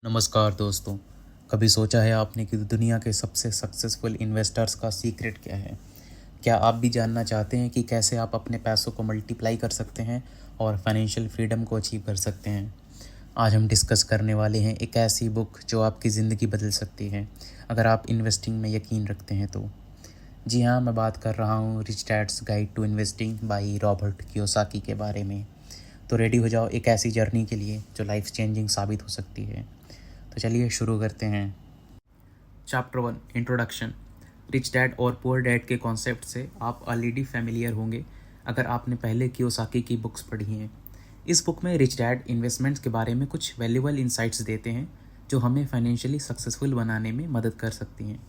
नमस्कार दोस्तों। कभी सोचा है आपने कि दुनिया के सबसे सक्सेसफुल इन्वेस्टर्स का सीक्रेट क्या है? क्या आप भी जानना चाहते हैं कि कैसे आप अपने पैसों को मल्टीप्लाई कर सकते हैं और फाइनेंशियल फ्रीडम को अचीव कर सकते हैं? आज हम डिस्कस करने वाले हैं एक ऐसी बुक जो आपकी ज़िंदगी बदल सकती है अगर आप इन्वेस्टिंग में यकीन रखते हैं तो। जी हाँ, मैं बात कर रहा हूँ rich dad's guide to investing by Robert Kiyosaki के बारे में। तो रेडी हो जाओ एक ऐसी जर्नी के लिए जो लाइफ चेंजिंग साबित हो सकती है। तो चलिए शुरू करते हैं। Chapter 1 introduction. रिच डैड और पुअर डैड के कॉन्सेप्ट से आप ऑलरेडी फैमिलियर होंगे अगर आपने पहले कियोसाकी की बुक्स पढ़ी हैं। इस बुक में रिच डैड इन्वेस्टमेंट्स के बारे में कुछ वैल्यूएबल इंसाइट्स देते हैं जो हमें फाइनेंशियली सक्सेसफुल बनाने में मदद कर सकती हैं।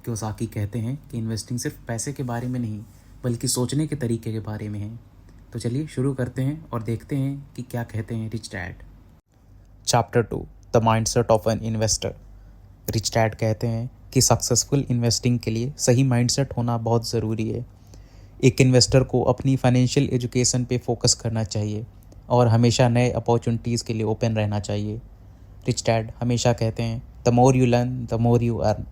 कियोसाकी कहते हैं कि इन्वेस्टिंग सिर्फ पैसे के बारे में नहीं बल्कि सोचने के तरीके के बारे में है। तो चलिए शुरू करते हैं और देखते हैं कि क्या कहते हैं rich dad. Chapter 2 the mindset of an investor. Rich dad कहते हैं कि सक्सेसफुल इन्वेस्टिंग के लिए सही माइंडसेट होना बहुत ज़रूरी है। एक इन्वेस्टर को अपनी फाइनेंशियल एजुकेशन पे फोकस करना चाहिए और हमेशा नए अपॉर्चुनिटीज़ के लिए ओपन रहना चाहिए। रिच डैड हमेशा कहते हैं the more you learn the more you earn,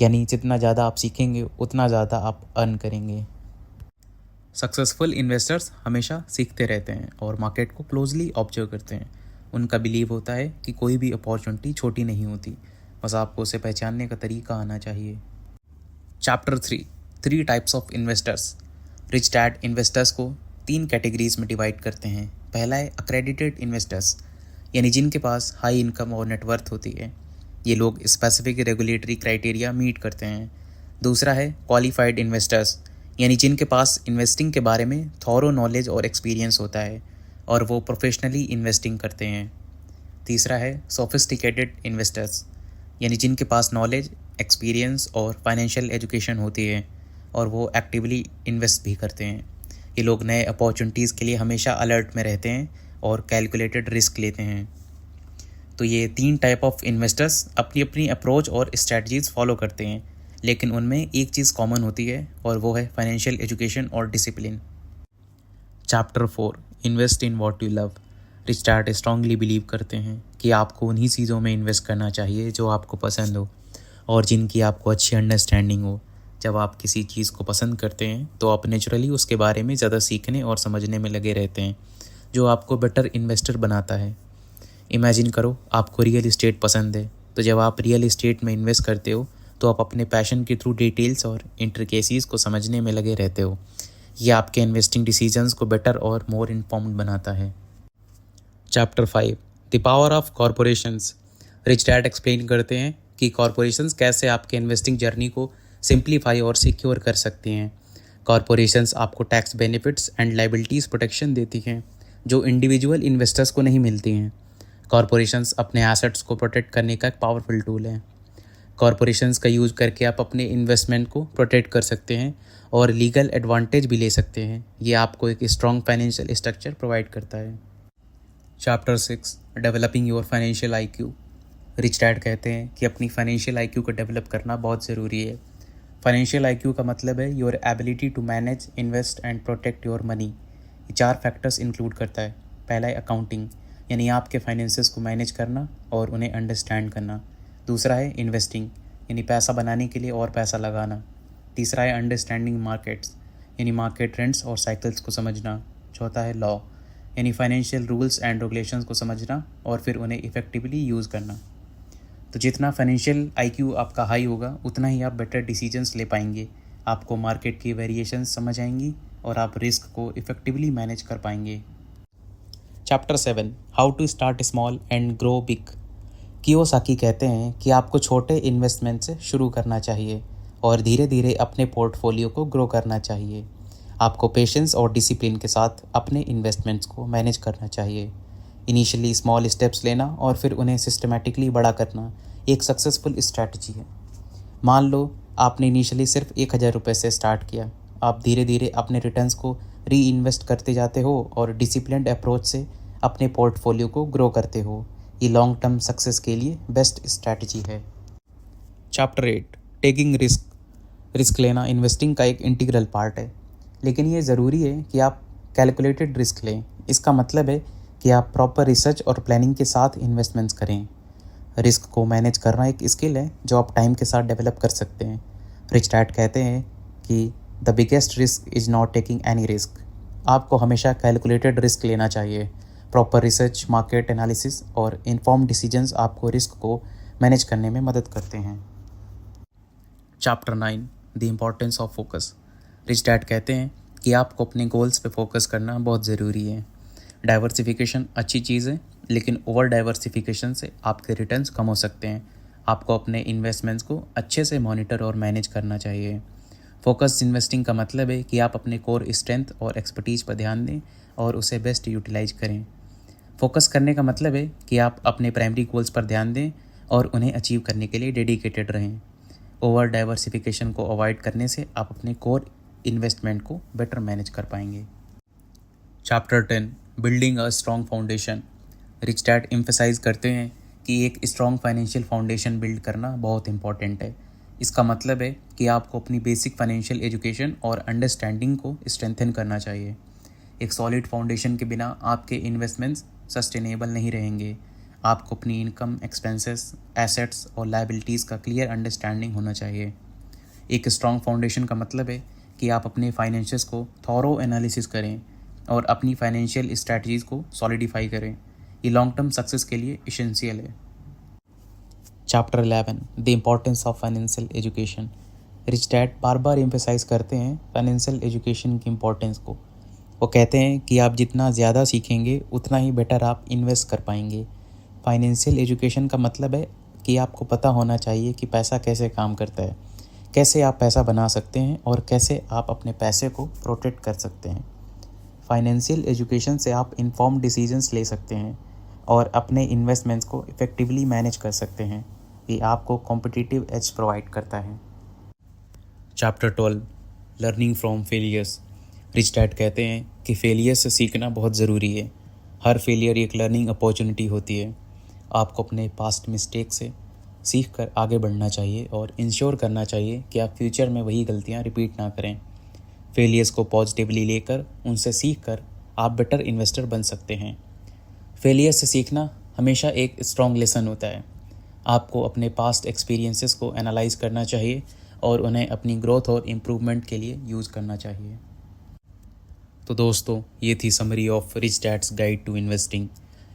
यानी जितना ज़्यादा आप सीखेंगे उतना ज़्यादा आप अर्न करेंगे। सक्सेसफुल इन्वेस्टर्स हमेशा सीखते रहते हैं और मार्केट को क्लोजली ऑब्जर्व करते हैं। उनका बिलीव होता है कि कोई भी अपॉर्चुनिटी छोटी नहीं होती, बस आपको उसे पहचानने का तरीका आना चाहिए। Chapter 3 types of investors. Rich dad investors को 3 कैटेगरीज में डिवाइड करते हैं। पहला है अक्रेडिटेड इन्वेस्टर्स, यानी जिनके पास हाई इनकम और नेटवर्थ होती है। ये लोग स्पेसिफिक रेगुलेटरी क्राइटेरिया मीट करते हैं। दूसरा है क्वालिफाइड इन्वेस्टर्स, यानी जिनके पास इन्वेस्टिंग के बारे में थॉरो नॉलेज और एक्सपीरियंस होता है और वो प्रोफेशनली इन्वेस्टिंग करते हैं। तीसरा है सोफिस्टिकेटेड इन्वेस्टर्स, यानी जिनके पास नॉलेज, एक्सपीरियंस और फाइनेंशियल एजुकेशन होती है और वो एक्टिवली इन्वेस्ट भी करते हैं। ये लोग नए अपॉर्चुनिटीज़ के लिए हमेशा अलर्ट में रहते हैं और कैलकुलेटेड रिस्क लेते हैं। तो ये 3 टाइप ऑफ इन्वेस्टर्स अपनी अपनी अप्रोच और स्ट्रैटेजीज़ फॉलो करते हैं, लेकिन उनमें एक चीज़ कॉमन होती है और वो है फाइनेंशियल एजुकेशन और discipline. Chapter 4 invest in what you love. Rich dad strongly believe करते हैं कि आपको उन्हीं चीज़ों में इन्वेस्ट करना चाहिए जो आपको पसंद हो और जिनकी आपको अच्छी अंडरस्टैंडिंग हो। जब आप किसी चीज़ को पसंद करते हैं तो आप नेचुरली उसके बारे में ज़्यादा सीखने और समझने में लगे रहते हैं, जो आपको बेटर इन्वेस्टर बनाता है। इमेजिन करो आपको रियल इस्टेट पसंद है, तो जब आप रियल इस्टेट में इन्वेस्ट करते हो तो आप अपने पैशन के थ्रू डिटेल्स और इंटरकेसीज को समझने में लगे रहते हो। ये आपके इन्वेस्टिंग डिसीजंस को बेटर और मोर इन्फॉर्म्ड बनाता है। Chapter 5 the power of corporations. Rich dad explain करते हैं कि कॉरपोरेशंस कैसे आपके इन्वेस्टिंग जर्नी को सिंप्लीफाई और सिक्योर कर सकती हैं। कॉरपोरेशंस आपको tax benefits and liabilities protection देती हैं जो इंडिविजुअल इन्वेस्टर्स को नहीं मिलती हैं। कॉरपोरेशंस अपने एसेट्स को प्रोटेक्ट करने का एक पावरफुल टूल है। कॉरपोरेशंस का यूज़ करके आप अपने इन्वेस्टमेंट को प्रोटेक्ट कर सकते हैं और लीगल एडवांटेज भी ले सकते हैं। ये आपको एक स्ट्रॉन्ग फाइनेंशियल स्ट्रक्चर प्रोवाइड करता है। Chapter 6 developing your financial IQ. Rich dad कहते हैं कि अपनी फाइनेंशियल आईक्यू को डेवलप करना बहुत ज़रूरी है। फाइनेंशियल आईक्यू का मतलब है your ability to manage, invest and protect your money. ये 4 फैक्टर्स इंक्लूड करता है। पहला है अकाउंटिंग, यानी आपके फाइनेंसेस को मैनेज करना और उन्हें अंडरस्टैंड करना। दूसरा है इन्वेस्टिंग, यानी पैसा बनाने के लिए और पैसा लगाना। तीसरा है अंडरस्टैंडिंग मार्केट्स, यानी मार्केट ट्रेंड्स और साइकिल्स को समझना। चौथा है लॉ, यानी फाइनेंशियल रूल्स एंड रेगुलेशंस को समझना और फिर उन्हें इफेक्टिवली यूज़ करना। तो जितना फाइनेंशियल आईक्यू आपका हाई होगा उतना ही आप बेटर डिसीजंस ले पाएंगे, आपको मार्केट की वेरिएशंस समझ आएंगी और आप रिस्क को इफेक्टिवली मैनेज कर पाएंगे। Chapter 7 how to start small and grow big. Kiyosaki कहते हैं कि आपको छोटे इन्वेस्टमेंट से शुरू करना चाहिए और धीरे धीरे अपने पोर्टफोलियो को ग्रो करना चाहिए। आपको पेशेंस और डिसिप्लिन के साथ अपने इन्वेस्टमेंट्स को मैनेज करना चाहिए। इनिशियली स्मॉल स्टेप्स लेना और फिर उन्हें सिस्टमेटिकली बड़ा करना एक सक्सेसफुल स्ट्रैटेजी है। मान लो आपने इनिशियली सिर्फ 1000 रुपये से स्टार्ट किया, आप धीरे धीरे अपने रिटर्न्स को री इन्वेस्ट करते जाते हो और डिसिप्लिन्ड अप्रोच से अपने पोर्टफोलियो को ग्रो करते हो। ये लॉन्ग टर्म सक्सेस के लिए बेस्ट स्ट्रैटेजी है। चैप्टर 8 टेकिंग रिस्क लेना इन्वेस्टिंग का एक इंटीग्रल पार्ट है, लेकिन ये ज़रूरी है कि आप कैलकुलेटेड रिस्क लें। इसका मतलब है कि आप प्रॉपर रिसर्च और प्लानिंग के साथ इन्वेस्टमेंट्स करें। रिस्क को मैनेज करना एक स्किल है जो आप टाइम के साथ डेवलप कर सकते हैं। रिच डैड कहते हैं कि the biggest risk is not taking any risk. आपको हमेशा कैलकुलेटेड रिस्क लेना चाहिए। प्रॉपर रिसर्च, मार्केट एनालिसिस और इन्फॉर्म्ड डिसीजंस आपको रिस्क को मैनेज करने में मदद करते हैं। Chapter 9, the importance of focus. Rich dad कहते हैं कि आपको अपने गोल्स पे फोकस करना बहुत ज़रूरी है। डाइवर्सिफिकेशन अच्छी चीज़ है, लेकिन ओवर डाइवर्सिफिकेशन से आपके रिटर्न्स कम हो सकते हैं। आपको अपने इन्वेस्टमेंट्स को अच्छे से मॉनिटर और मैनेज करना चाहिए। फोकस इन्वेस्टिंग का मतलब है कि आप अपने कोर स्ट्रेंथ और एक्सपर्टीज पर ध्यान दें और उसे बेस्ट यूटिलाइज करें। फोकस करने का मतलब है कि आप अपने प्राइमरी गोल्स पर ध्यान दें और उन्हें अचीव करने के लिए डेडिकेटेड रहें। ओवर डाइवर्सिफिकेशन को अवॉइड करने से आप अपने कोर इन्वेस्टमेंट को बेटर मैनेज कर पाएंगे। Chapter 10, building a strong foundation. Rich dad emphasize करते हैं कि एक स्ट्रॉन्ग फाइनेंशियल फाउंडेशन बिल्ड करना बहुत इंपॉर्टेंट है। इसका मतलब है कि आपको अपनी बेसिक फाइनेंशियल एजुकेशन और अंडरस्टैंडिंग को स्ट्रेंथन करना चाहिए। एक सॉलिड फाउंडेशन के बिना आपके इन्वेस्टमेंट्स सस्टेनेबल नहीं रहेंगे। आपको अपनी इनकम, एक्सपेंसेस, एसेट्स और लायबिलिटीज़ का क्लियर अंडरस्टैंडिंग होना चाहिए। एक स्ट्रॉन्ग फाउंडेशन का मतलब है कि आप अपने फाइनेंशियल्स को थॉरो एनालिसिस करें और अपनी फाइनेंशियल स्ट्रैटेजीज़ को सॉलिडिफाई करें। ये लॉन्ग टर्म सक्सेस के लिए एसेंशियल है। Chapter 11, the importance of financial education. Rich dad बार बार एम्फेसाइज करते हैं फाइनेंशियल एजुकेशन की इम्पोर्टेंस को। वो कहते हैं कि आप जितना ज़्यादा सीखेंगे उतना ही बेटर आप इन्वेस्ट कर पाएंगे। फाइनेंशियल एजुकेशन का मतलब है कि आपको पता होना चाहिए कि पैसा कैसे काम करता है, कैसे आप पैसा बना सकते हैं और कैसे आप अपने पैसे को प्रोटेक्ट कर सकते हैं। फाइनेंशियल एजुकेशन से आप इन्फॉर्म्ड डिसीजंस ले सकते हैं और अपने इन्वेस्टमेंट्स को इफ़ेक्टिवली मैनेज कर सकते हैं। ये आपको कॉम्पिटिटिव एज प्रोवाइड करता है। Chapter 12, learning from failures. Rich dad कहते हैं कि फेलियर से सीखना बहुत ज़रूरी है। हर फेलियर एक लर्निंग अपॉर्चुनिटी होती है। आपको अपने पास्ट मिस्टेक से सीख कर आगे बढ़ना चाहिए और इंश्योर करना चाहिए कि आप फ्यूचर में वही गलतियां रिपीट ना करें। फेलियर्स को पॉजिटिवली लेकर उनसे सीख कर आप बेटर इन्वेस्टर बन सकते हैं। फेलियर से सीखना हमेशा एक स्ट्रॉन्ग लेसन होता है। आपको अपने पास्ट एक्सपीरियंसेस को एनालाइज करना चाहिए और उन्हें अपनी ग्रोथ और इम्प्रूवमेंट के लिए यूज़ करना चाहिए। तो दोस्तों, ये थी summary of rich dad's guide to investing.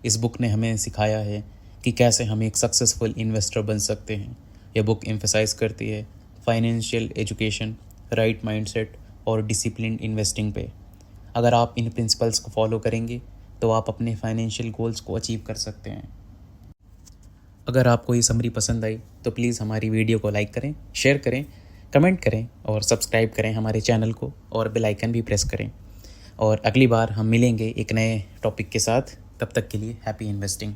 इस बुक ने हमें सिखाया है कि कैसे हम एक सक्सेसफुल इन्वेस्टर बन सकते हैं। यह बुक एम्फसाइज करती है फाइनेंशियल एजुकेशन, राइट माइंडसेट और डिसिप्लिन इन्वेस्टिंग पे। अगर आप इन प्रिंसिपल्स को फॉलो करेंगे तो आप अपने फाइनेंशियल गोल्स को अचीव कर सकते हैं। अगर आपको ये समरी पसंद आई तो प्लीज़ हमारी वीडियो को लाइक करें, शेयर करें, कमेंट करें और सब्सक्राइब करें हमारे चैनल को और बेल आइकन भी प्रेस करें। और अगली बार हम मिलेंगे एक नए टॉपिक के साथ। तब तक के लिए हैप्पी इन्वेस्टिंग।